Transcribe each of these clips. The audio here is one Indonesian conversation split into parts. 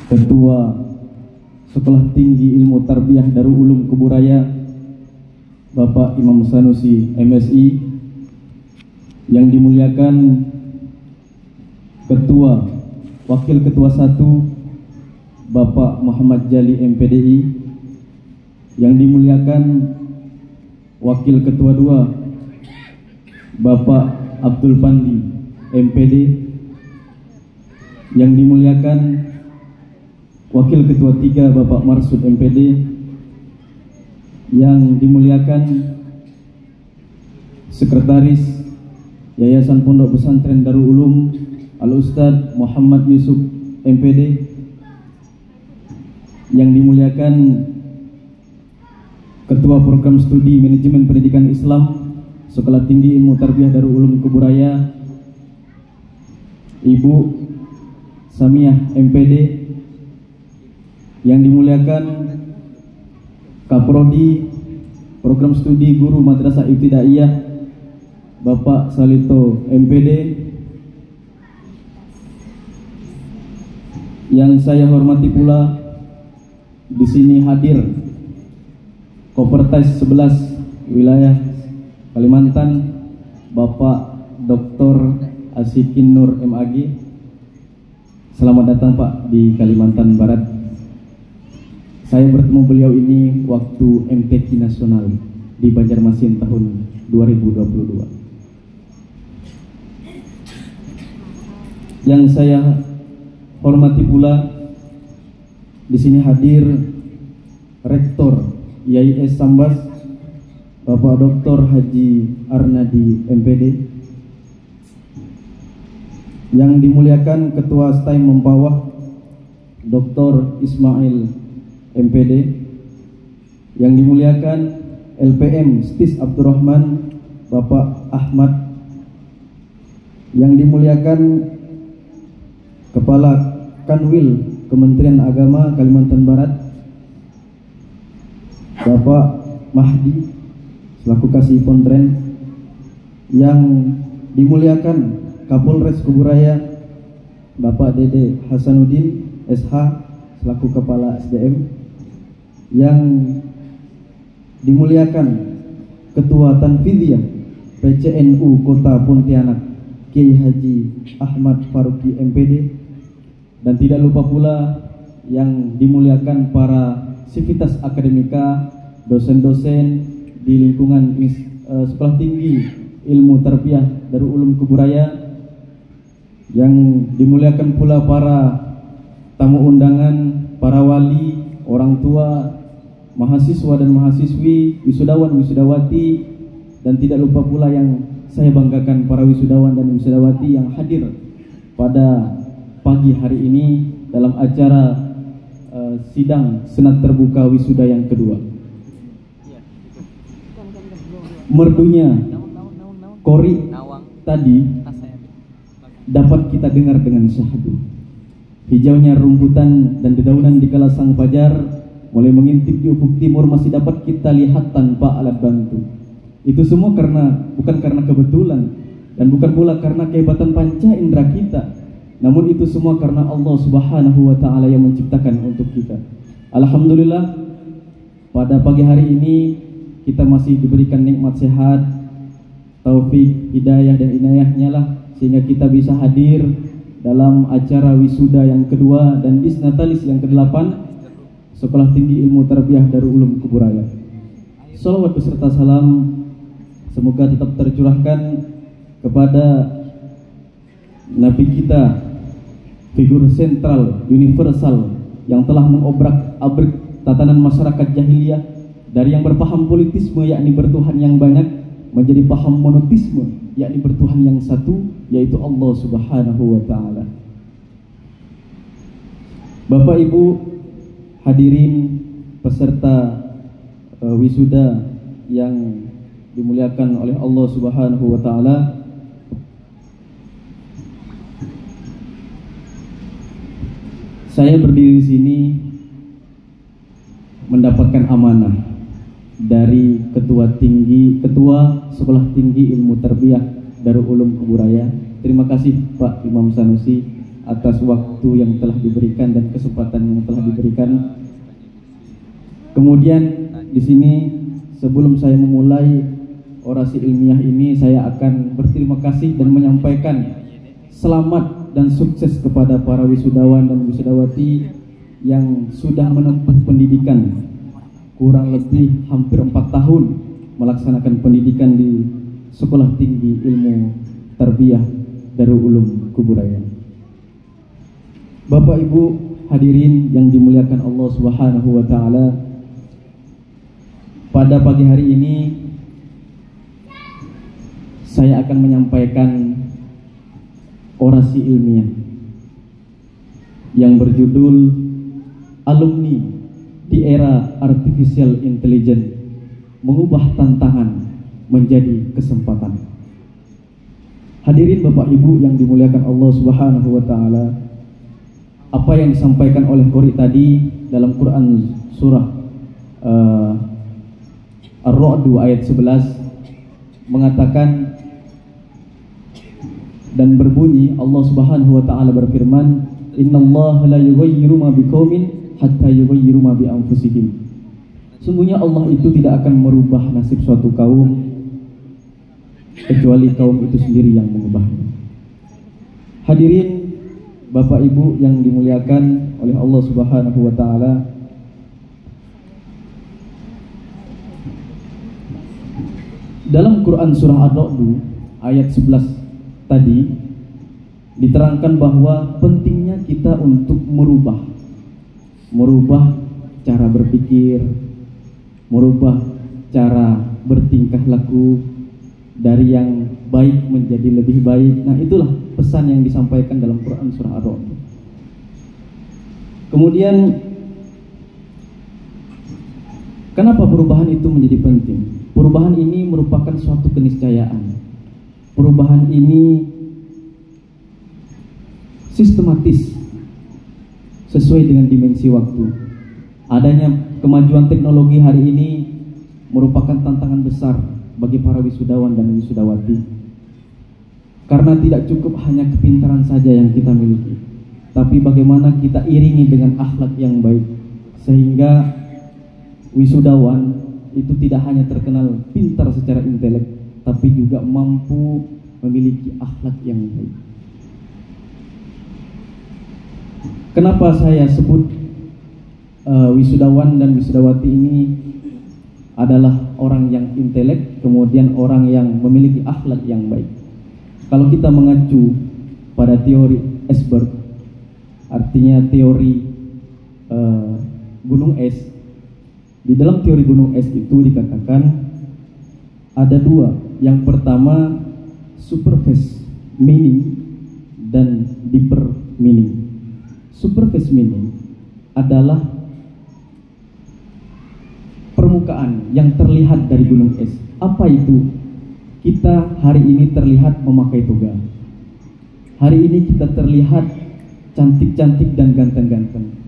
Ketua Sekolah Tinggi Ilmu Tarbiyah Darul Ulum Kuburaya Bapak Imam Sanusi MSI, yang dimuliakan Ketua Wakil Ketua 1 Bapak Muhammad Jali MPDI, yang dimuliakan Wakil Ketua 2 Bapak Abdul Pandi MPD, yang dimuliakan Wakil Ketua 3 Bapak Marsud MPD, yang dimuliakan Sekretaris Yayasan Pondok Pesantren Darul Ulum Al-Ustadz Muhammad Yusuf MPD, yang dimuliakan Ketua Program Studi Manajemen Pendidikan Islam Sekolah Tinggi Ilmu Tarbiyah Darul Ulum Kuburaya Ibu Samiah MPD, yang dimuliakan Kaprodi Program Studi Guru Madrasah Ibtidaiyah Bapak Salito MPD, yang saya hormati pula di sini hadir Kopertas 11 wilayah Kalimantan Bapak Dr. Asikin Nur MAG. Selamat datang Pak di Kalimantan Barat. Saya bertemu beliau ini waktu MTQ Nasional di Banjarmasin tahun 2022. Yang saya hormati pula di sini hadir Rektor IAIS Sambas Bapak Dr. Haji Arnadi MPD, yang dimuliakan Ketua STAIM Mempawah Dr. Ismail MPD, yang dimuliakan LPM STIS Abdurrahman Bapak Ahmad, yang dimuliakan Kepala Kanwil Kementerian Agama Kalimantan Barat Bapak Mahdi selaku Kasih Pontren, yang dimuliakan Kapolres Kuburaya Bapak Dede Hasanuddin SH selaku Kepala SDM, yang dimuliakan Ketua Tanfidiyah PCNU Kota Pontianak Kiai Haji Ahmad Faruqi MPD, dan tidak lupa pula yang dimuliakan para sivitas akademika, dosen-dosen di lingkungan Sekolah Tinggi Ilmu Tarbiyah Darul Ulum Kuburaya, yang dimuliakan pula para tamu undangan, para wali, orang tua, mahasiswa dan mahasiswi, wisudawan, wisudawati, dan tidak lupa pula yang saya banggakan para wisudawan dan wisudawati yang hadir pada pagi hari ini dalam acara sidang senat terbuka wisuda yang kedua. Merdunya kori tadi dapat kita dengar dengan syahdu. Hijaunya rumputan dan dedaunan di kala sang fajar mulai mengintip di ufuk timur masih dapat kita lihat tanpa alat bantu. Itu semua bukan karena kebetulan, dan bukan pula karena kehebatan panca indera kita, namun itu semua karena Allah Subhanahu wa Ta'ala yang menciptakan untuk kita. Alhamdulillah, pada pagi hari ini kita masih diberikan nikmat sehat, taufik, hidayah dan inayahnya lah, sehingga kita bisa hadir dalam acara wisuda yang kedua dan disnatalis yang ke-8 Sekolah Tinggi Ilmu Tarbiyah Darul Ulum Kuburaya. Salawat beserta salam semoga tetap tercurahkan kepada Nabi kita, figur sentral, universal, yang telah mengobrak-abrik tatanan masyarakat jahiliyah dari yang berpaham politisme yakni bertuhan yang banyak menjadi paham monotisme yakni bertuhan yang satu, yaitu Allah Subhanahu wa Ta'ala. Bapak Ibu hadirin peserta wisuda yang dimuliakan oleh Allah Subhanahu wa Ta'ala, saya berdiri di sini mendapatkan amanah dari Ketua Sekolah Tinggi Ilmu Tarbiyah Darul Ulum Kuburaya. Terima kasih Pak Imam Sanusi atas waktu yang telah diberikan dan kesempatan yang telah diberikan. Kemudian di sini sebelum saya memulai orasi ilmiah ini, saya akan berterima kasih dan menyampaikan selamat dan sukses kepada para wisudawan dan wisudawati yang sudah menempuh pendidikan kurang lebih hampir 4 tahun melaksanakan pendidikan di Sekolah Tinggi Ilmu Tarbiyah Darul Ulum Kuburaya. Bapak Ibu hadirin yang dimuliakan Allah Subhanahu wa taala, pada pagi hari ini saya akan menyampaikan orasi ilmiah yang berjudul Alumni di Era Artificial Intelligence, Mengubah Tantangan Menjadi Kesempatan. Hadirin Bapak Ibu yang dimuliakan Allah Subhanahu wa taala, apa yang disampaikan oleh qori tadi dalam Quran surah Ar-Ra'd ayat 11 mengatakan dan berbunyi, Allah Subhanahu wa taala berfirman, "Innallaha la yughayyiru ma biqaumin hatta yughayyiru ma bi anfusihim." Sungguhnya Allah itu tidak akan merubah nasib suatu kaum kecuali kaum itu sendiri yang mengubahnya. Hadirin Bapak Ibu yang dimuliakan oleh Allah Subhanahu wa taala, dalam Quran surah Ar-Ra'd ayat 11 tadi diterangkan bahwa pentingnya kita untuk merubah cara berpikir, merubah cara bertingkah laku dari yang baik menjadi lebih baik. Nah, itulah pesan yang disampaikan dalam Quran surah Ar-Ra'd. Kemudian kenapa perubahan itu menjadi penting? Perubahan ini merupakan suatu keniscayaan. Perubahan ini sistematis sesuai dengan dimensi waktu. Adanya kemajuan teknologi hari ini merupakan tantangan besar bagi para wisudawan dan wisudawati. Karena tidak cukup hanya kepintaran saja yang kita miliki, tapi bagaimana kita iringi dengan akhlak yang baik, sehingga wisudawan itu tidak hanya terkenal pintar secara intelek, tapi juga mampu memiliki akhlak yang baik. Kenapa saya sebut wisudawan dan wisudawati ini adalah orang yang intelek, kemudian orang yang memiliki akhlak yang baik? Kalau kita mengacu pada teori iceberg, artinya teori gunung es, di dalam teori gunung es itu dikatakan ada dua. Yang pertama superface meaning dan deeper meaning. Superface meaning adalah permukaan yang terlihat dari gunung es. Apa itu? Kita hari ini terlihat memakai toga. Hari ini kita terlihat cantik-cantik dan ganteng-ganteng.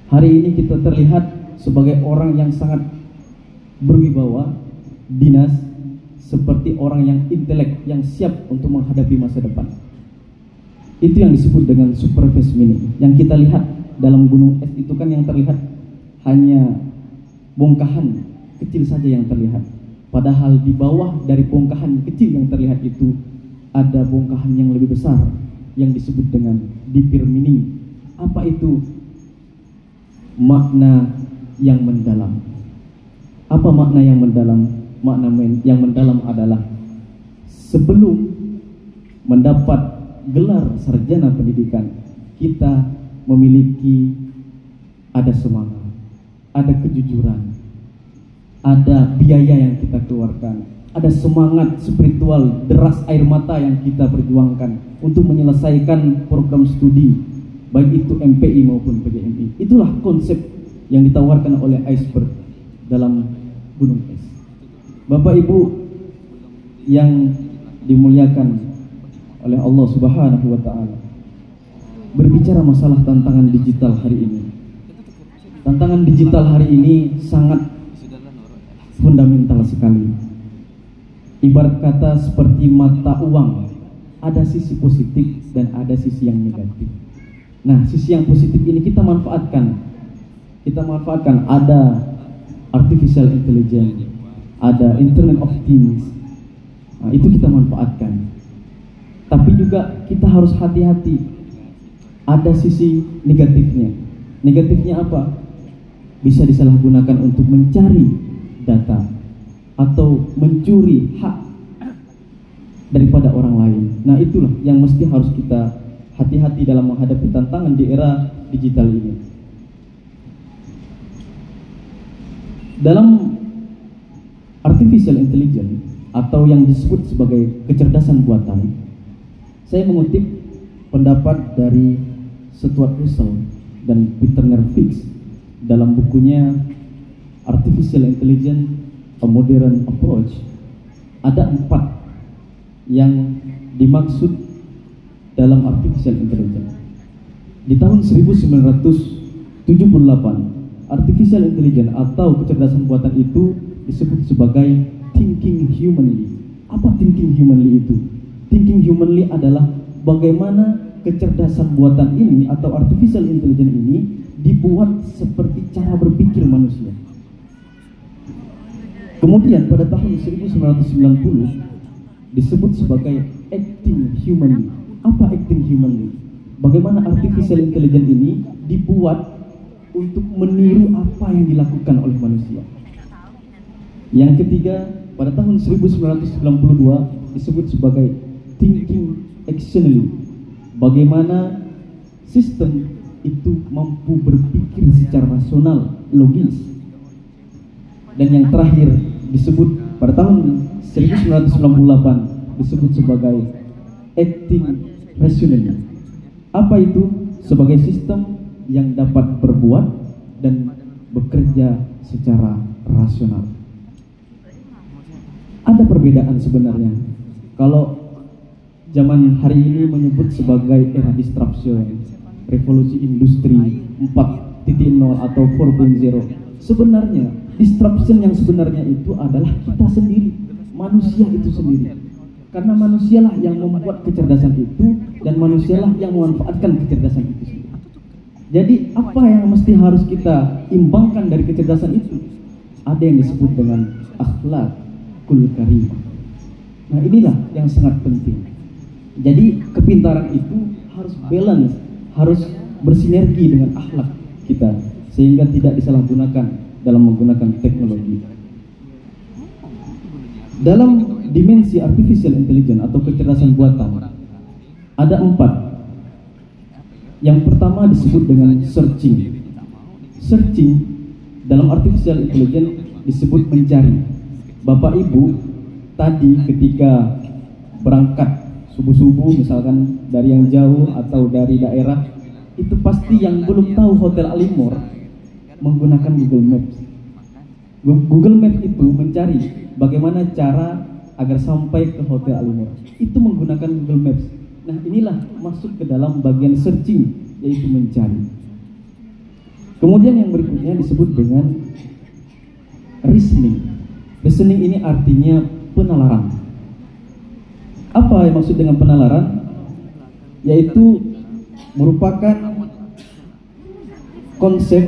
Hari ini kita terlihat sebagai orang yang sangat berwibawa, dinas, seperti orang yang intelek, yang siap untuk menghadapi masa depan. Itu yang disebut dengan superface meaning. Yang kita lihat dalam gunung es itu kan yang terlihat hanya bongkahan kecil saja yang terlihat. Padahal di bawah dari bongkahan kecil yang terlihat itu ada bongkahan yang lebih besar yang disebut dengan deeper meaning. Apa itu? Makna yang mendalam. Apa makna yang mendalam? Makna yang mendalam adalah sebelum mendapat gelar sarjana pendidikan, kita memiliki ada semangat, ada kejujuran, ada biaya yang kita keluarkan, ada semangat spiritual, deras air mata yang kita perjuangkan untuk menyelesaikan program studi, baik itu MPI maupun PGMI. Itulah konsep yang ditawarkan oleh iceberg dalam gunung es. Bapak Ibu yang dimuliakan oleh Allah Subhanahu wa taala, berbicara masalah tantangan digital hari ini. Tantangan digital hari ini sangat fundamental sekali. Ibarat kata seperti mata uang ada sisi positif dan ada sisi yang negatif. Nah, sisi yang positif ini kita manfaatkan. Kita manfaatkan, ada artificial intelligence, ada Internet of Things. Nah, itu kita manfaatkan. Tapi juga kita harus hati-hati. Ada sisi negatifnya. Negatifnya apa? Bisa disalahgunakan untuk mencari data atau mencuri hak daripada orang lain. Nah, itulah yang mesti harus kita hati-hati dalam menghadapi tantangan di era digital ini. Dalam artificial intelligence atau yang disebut sebagai kecerdasan buatan, saya mengutip pendapat dari Stuart Russell dan Peter Nervix dalam bukunya Artificial Intelligence: A Modern Approach. Ada 4 yang dimaksud dalam artificial intelligence. Di tahun 1978, artificial intelligence atau kecerdasan buatan itu disebut sebagai thinking humanly. Apa thinking humanly itu? Thinking humanly adalah bagaimana kecerdasan buatan ini atau artificial intelligence ini dibuat seperti cara berpikir manusia. Kemudian pada tahun 1990 disebut sebagai acting humanly. Apa acting humanly? Bagaimana artificial intelligence ini dibuat untuk meniru apa yang dilakukan oleh manusia. Yang ketiga, pada tahun 1992 disebut sebagai thinking actionally. Bagaimana sistem itu mampu berpikir secara rasional, logis. Dan yang terakhir disebut pada tahun 1998 disebut sebagai acting rationally. Apa itu? Sebagai sistem yang dapat berbuat dan bekerja secara rasional. Ada perbedaan sebenarnya. Kalau zaman hari ini menyebut sebagai era disruption, revolusi industri 4.0 atau 4.0. Sebenarnya disruption yang sebenarnya itu adalah kita sendiri, manusia itu sendiri. Karena manusialah yang membuat kecerdasan itu dan manusialah yang memanfaatkan kecerdasan itu sendiri. Jadi apa yang mesti harus kita imbangkan dari kecerdasan itu? Ada yang disebut dengan akhlakul karimah. Nah, inilah yang sangat penting. Jadi kepintaran itu harus balance, harus bersinergi dengan akhlak kita sehingga tidak disalahgunakan dalam menggunakan teknologi. Dalam dimensi artificial intelligence atau kecerdasan buatan ada 4. Yang pertama disebut dengan searching. Searching dalam artificial intelligence disebut mencari. Bapak Ibu tadi ketika berangkat subuh-subuh misalkan dari yang jauh atau dari daerah, itu pasti yang belum tahu Hotel Alimor menggunakan Google Maps. Google Maps itu mencari bagaimana cara agar sampai ke Hotel Alimor. Itu menggunakan Google Maps. Nah, inilah masuk ke dalam bagian searching, yaitu mencari. Kemudian yang berikutnya disebut dengan reasoning. Reasoning ini artinya penalaran. Apa yang maksud dengan penalaran? Yaitu merupakan konsep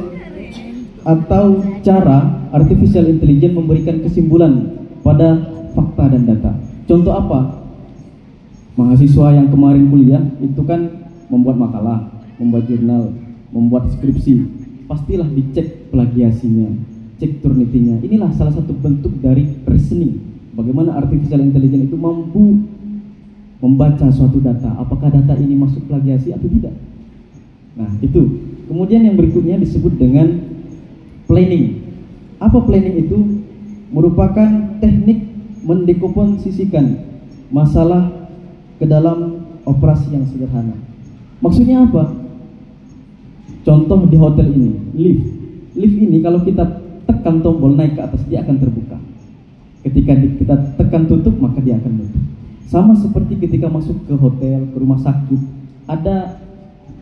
atau cara artificial intelligence memberikan kesimpulan pada fakta dan data. Contoh apa? Mahasiswa yang kemarin kuliah itu kan membuat makalah, membuat jurnal, membuat skripsi. Pastilah dicek plagiasinya, cek turnitinya. Inilah salah satu bentuk dari reasoning. Bagaimana artificial intelligence itu mampu membaca suatu data, apakah data ini masuk plagiasi atau tidak. Nah, itu. Kemudian yang berikutnya disebut dengan planning. Apa planning itu? Merupakan teknik mendekomposisikan masalah ke dalam operasi yang sederhana. Maksudnya apa? Contoh di hotel ini, lift. Lift ini kalau kita tekan tombol naik ke atas, dia akan terbuka. Ketika kita tekan tutup, maka dia akan tutup. Sama seperti ketika masuk ke hotel, ke rumah sakit, ada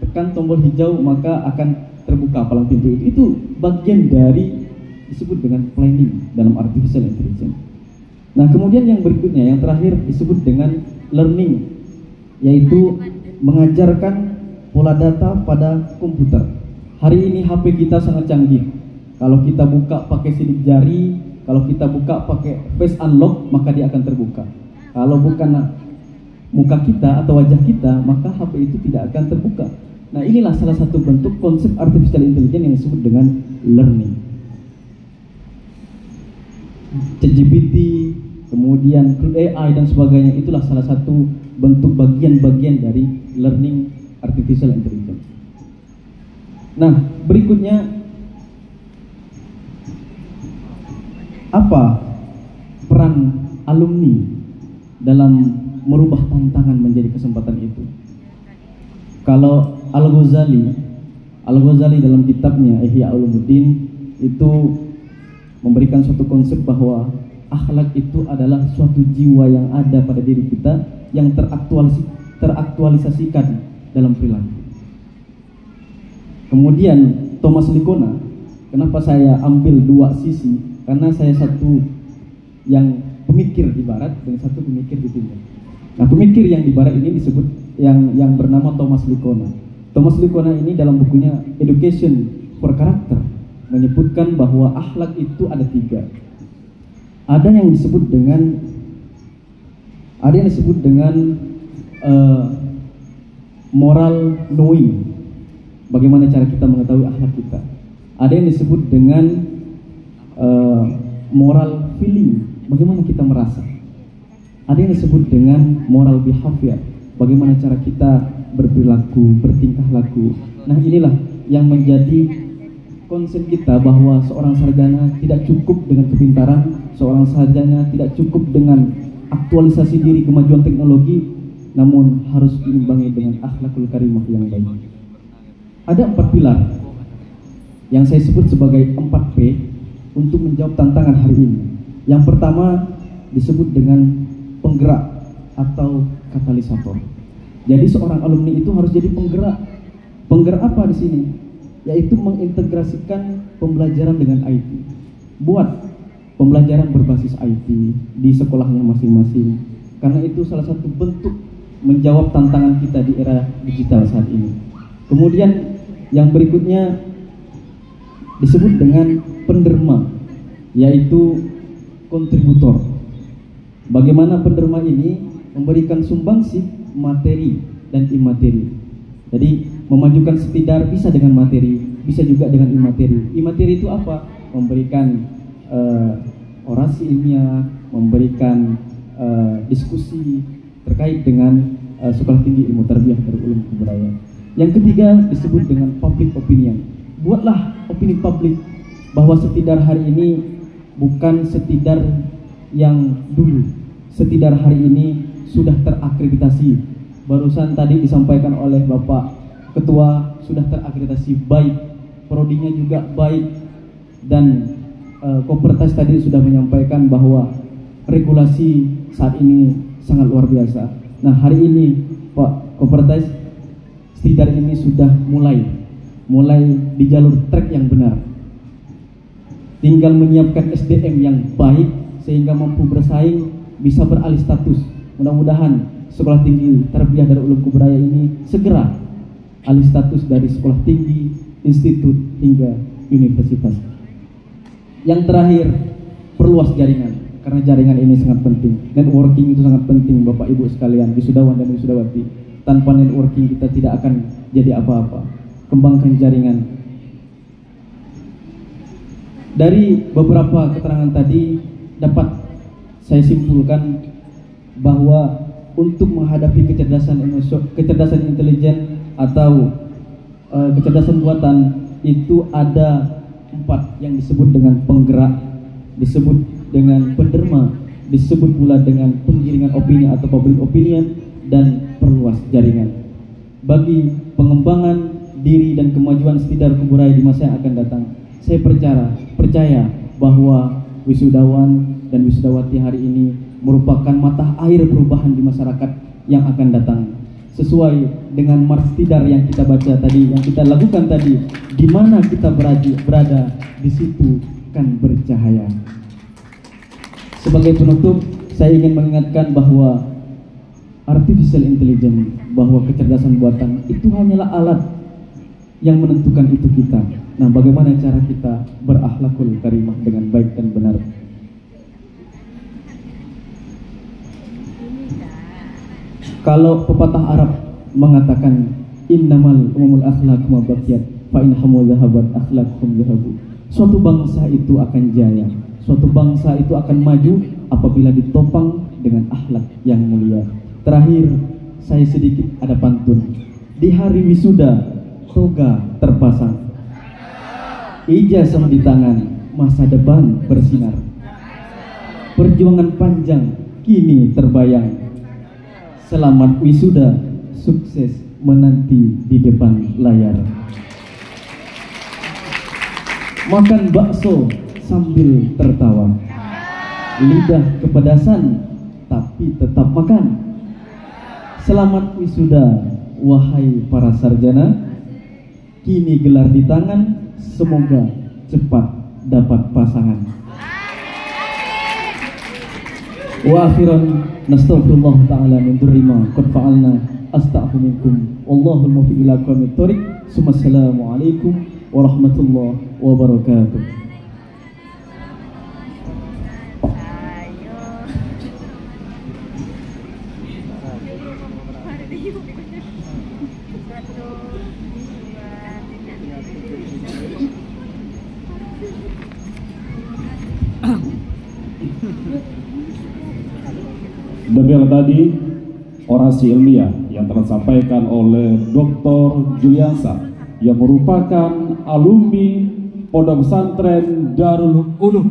tekan tombol hijau, maka akan terbuka palang pintu itu. Itu bagian dari disebut dengan planning dalam artificial intelligence. Nah, kemudian yang berikutnya, yang terakhir disebut dengan learning. yaitu mengajarkan pola data pada komputer. Hari ini HP kita sangat canggih. Kalau kita buka pakai sidik jari, kalau kita buka pakai face unlock, maka dia akan terbuka. Kalau bukan muka kita atau wajah kita, maka HP itu tidak akan terbuka. Nah, inilah salah satu bentuk konsep artificial intelligence yang disebut dengan learning. ChatGPT, kemudian AI dan sebagainya, itulah salah satu bentuk bagian-bagian dari learning artificial intelligence. Nah, berikutnya, apa peran alumni dalam merubah tantangan menjadi kesempatan itu? Kalau Al-Ghazali dalam kitabnya Ihya Ulumuddin itu memberikan suatu konsep bahwa akhlak itu adalah suatu jiwa yang ada pada diri kita yang teraktualisasikan dalam perilaku. Kemudian Thomas Likona, kenapa saya ambil dua sisi? Karena saya satu yang pemikir di barat dan satu pemikir di timur. Nah, pemikir yang di barat ini disebut yang bernama Thomas Likona. Thomas Likona ini dalam bukunya Education for Character menyebutkan bahwa akhlak itu ada tiga. Ada yang disebut dengan moral knowing, bagaimana cara kita mengetahui akhlak kita. Ada yang disebut dengan moral feeling, bagaimana kita merasa. Ada yang disebut dengan moral behavior, bagaimana cara kita berperilaku, bertingkah laku. Nah, inilah yang menjadi konsep kita bahwa seorang sarjana tidak cukup dengan kepintaran, seorang sarjana tidak cukup dengan aktualisasi diri kemajuan teknologi, namun harus diimbangi dengan akhlakul karimah yang baik. Ada 4 pilar yang saya sebut sebagai 4P untuk menjawab tantangan hari ini. Yang pertama disebut dengan penggerak atau katalisator. Jadi seorang alumni itu harus jadi penggerak. Penggerak apa di sini? Yaitu mengintegrasikan pembelajaran dengan IT. Buat pembelajaran berbasis IT di sekolahnya masing-masing. Karena itu salah satu bentuk menjawab tantangan kita di era digital saat ini. Kemudian yang berikutnya disebut dengan penderma, yaitu kontributor. Bagaimana penderma ini memberikan sumbangsih materi dan imateri. Jadi memajukan setidar bisa dengan materi, bisa juga dengan imateri. Imateri itu apa? Memberikan orasi ilmiah, memberikan diskusi terkait dengan Sekolah Tinggi Ilmu Tarbiyah Darul Ulum Kebudayaan. Yang ketiga disebut dengan public opinion. Buatlah opini publik bahwa setidar hari ini bukan setidar yang dulu. Setidar hari ini sudah terakreditasi. Barusan tadi disampaikan oleh Bapak Ketua, sudah terakreditasi baik, prodinya juga baik, dan Kopertas tadi sudah menyampaikan bahwa regulasi saat ini sangat luar biasa. Nah, hari ini Pak Kopertas, setidar ini sudah mulai di jalur trek yang benar. Tinggal menyiapkan SDM yang baik sehingga mampu bersaing, bisa beralih status. Mudah-mudahan Sekolah Tinggi Tarbiyah Darul Ulum Kebudayaan ini segera alih status dari sekolah tinggi, institut hingga universitas. Yang terakhir, perluas jaringan, karena jaringan ini sangat penting. Networking itu sangat penting, Bapak Ibu sekalian, wisudawan dan wisudawati. Tanpa networking kita tidak akan jadi apa-apa. Kembangkan jaringan. Dari beberapa keterangan tadi dapat saya simpulkan bahwa untuk menghadapi kecerdasan intelijen atau kecerdasan buatan itu ada 4 yang disebut dengan penggerak, disebut dengan penderma, disebut pula dengan penggiringan opini atau public opinion, dan perluas jaringan. Bagi pengembangan diri dan kemajuan setidar Kuburai di masa yang akan datang, saya percaya bahwa wisudawan dan wisudawati hari ini merupakan mata air perubahan di masyarakat yang akan datang. Sesuai dengan mars tidar yang kita baca tadi, yang kita lakukan tadi, di mana kita berada, di situ kan bercahaya. Sebagai penutup, saya ingin mengingatkan bahwa artificial intelligence, bahwa kecerdasan buatan itu hanyalah alat yang menentukan itu kita. Nah, bagaimana cara kita berakhlakul karimah dengan baik dan benar? Kalau pepatah Arab mengatakan innamal umumul akhlaq ma baqiyat fa in hamu dhahabat akhlaquhum dhahabu. Suatu bangsa itu akan jaya, suatu bangsa itu akan maju apabila ditopang dengan akhlak yang mulia. Terakhir, saya sedikit ada pantun. Di hari wisuda, toga terpasang, ijazah di tangan, masa depan bersinar. Perjuangan panjang kini terbayang. Selamat wisuda, sukses menanti di depan layar. Makan bakso sambil tertawa, lidah kepedasan tapi tetap makan. Selamat wisuda, wahai para sarjana, kini gelar di tangan, semoga cepat dapat pasangan. Wa akhiran nastaghfirullah ta'ala min dzurri ma qad fa'alna astaghfiru minkum wallahul muwaffiq ila aqwamit thoriq. Assalamu alaikum warahmatullahi wabarakatuh. Demikian tadi orasi ilmiah yang telah disampaikan oleh Dr. Juliansa yang merupakan alumni Pondok Pesantren Darul Ulum